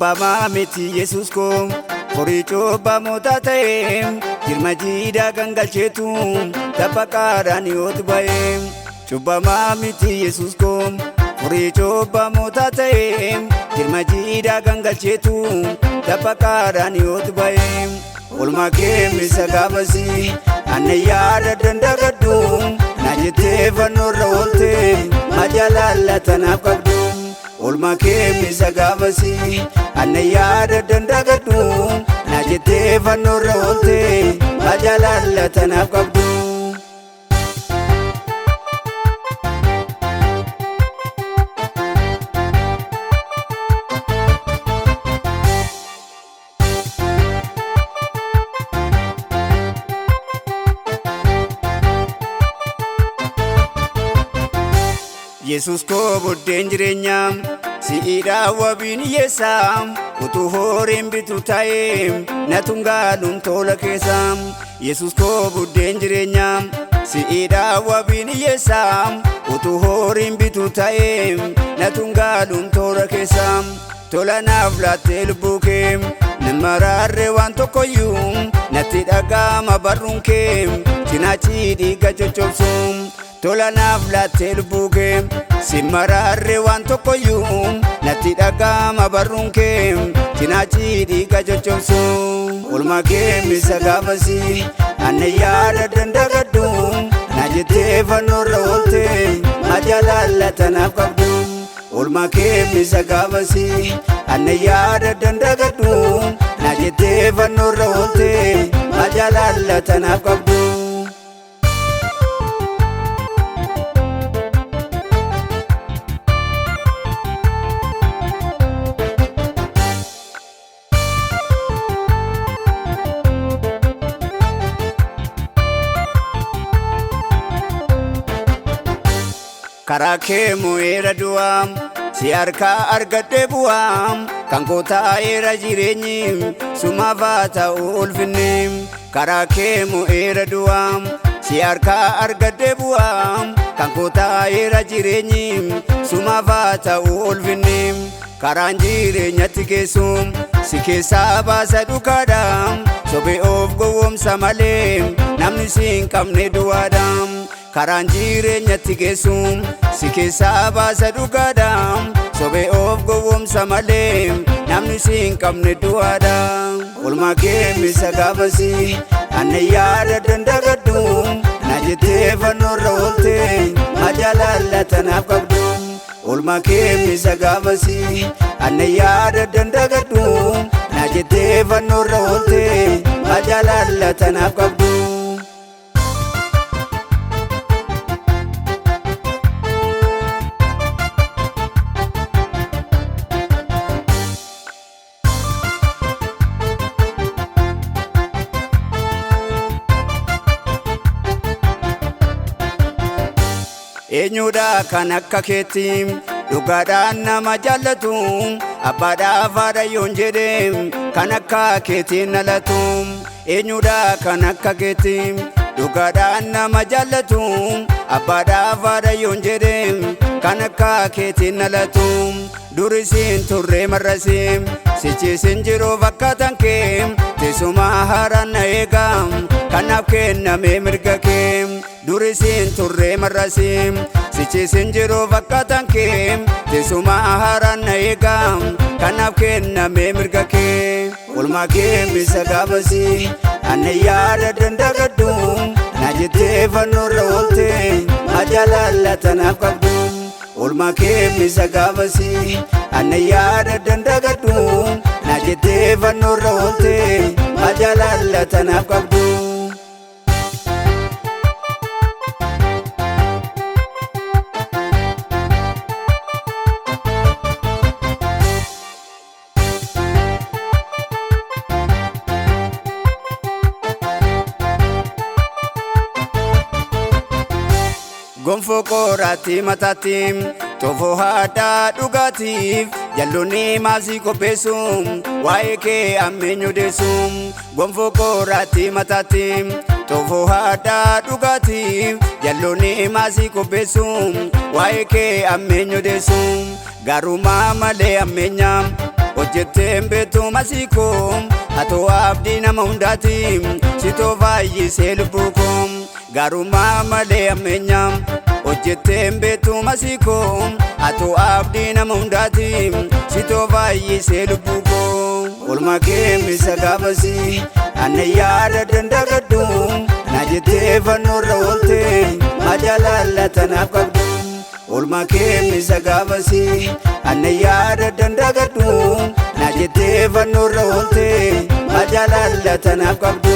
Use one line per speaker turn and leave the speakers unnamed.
Cubbamaa miti Yesuus koo horii cubbamoota ta'e jirma jiidhaa gangalcheetu taphaqaadhaan yooti ba'e. Cubbamaa miti Yesuus koo horii cubbamoota ta'e jirma jiidhaa gangalcheetu taphaqaadhaan yooti ba'e. Olma keemisa gaafasi anne yaada dandagaddu na jettee fannoorra oolte majaalala tanaaf qabdu. Olma keemisa gaafasi anne yaada dandagaddu na jettee fannoorra oolte majaalala tanaaf qabdu. Yesuus koo buddeen jireenyaa si'idhaa wabiin hiyyeessaa utuu horiin bitu ta'ee na tungaaluun tola keessaa. Yesuus koo buddeen jireenyaa si'idhaa wabiin hiyyeessaa utuu horiin bitu ta'ee na tungaaluun tola keessaa. Tola naaf laattee lubbuu kee nama raarree waan tokkoyyuu natti dhaga'ama barruun kee cinaachi dhiiga coccobsuun. Tola naaf laattee lubbuu kee simaraarree waan tokkoyyuu natti dhaga'ama barruun kee cinaachi dhiiga coccobsuun. Olma keemisa gaafasi anne yaada dandagaddu na jettee fannoorra oolte majaalala tanaaf qabdu. Olma keemisa gaafasi anne yaada dandagaddu na jettee fannoorra oolte majaalala tanaaf qabdu. Karaa kee mo'eera du'aa si harkaa argadhee bu'aa kan koo taa'eera jireenyi sumaaf haa ta'u ulfinni. Karaa kee mo'eera du'aa si harkaa argadhee bu'aa kan koo taa'eera jireenyi sumaaf haa ta'u ulfinni. Karaan jireenyatti geessu si keessaa baasa dhugaadha sobee of gowwoomsa malee namni si hin qabne du'aadha. Karaan jireenyatti geessu si keessaa baasa dhugaadha sobee of gowwoomsa malee namni si hin qabne du'aadha. Olma keemisa gaafasi anne yaada dandagaddu na jettee fannoorra oolte majaalala tanaaf qabdu. Olma keemisa gaafasi anne yaada dandagaddu na jettee fannoorra oolte majaalala tanaaf qabdu. Eenyudha kan akka keetti dhugaadhaan nama jaallatu abbaadhaaf haadha yoon jedhe kan akka keetiin dhalatu. Eenyudha kan akka keetti dhugaadhaan nama jaallatu abbaadhaaf haadha yoon jedhe kan akka keetiin dhalatu. Durisiin turree marrasii sichiisin jiru fakkaatan kee teessuma haaraan na eega kanaaf kenname mirga kee. Durisiin turree marrasii sichiisin jiru fakkaatan kee teessuma haaraan na eega kanaaf kenname mirga kee. Olma keemisa gaafasi anne yaada dandagaddu na jettee fannoorra oolte majaalala tanaaf qabdu. Olma keemisa gaafasi anne yaada dandagaddu na jettee fannoorra oolte majaalala tanaaf qabdu. Gonfoo qoraattii mataatti toofoo haadhaa dhugaatiif jalloonni maasii qopheessu waa'ee kee ammeenyu deessu. Gonfoo qoraattii mataatti toofoo haadhaa dhugaatiif jalloonni maasii qopheessu waa'ee kee ammeenyu deessu. Gaarummaa malee ammeenya hojjetteen beektu masiikoo atoo abdii nama hundaati sitoo fayyisee lubbuu koo gaarummaa malee ammeenyaa hojjetteen beektu masiikoo atoo abdii nama hundaati sitoo fayyisee lubbuu koo olma keemisa gaafasii anna yaada dandagaddu na jettee fannoorra oolte majaalala tanaaf qabdu olma keemisa gaafasii anna yaada dandagaddu na jettee fannoorra oolte majaalala tanaaf qabdu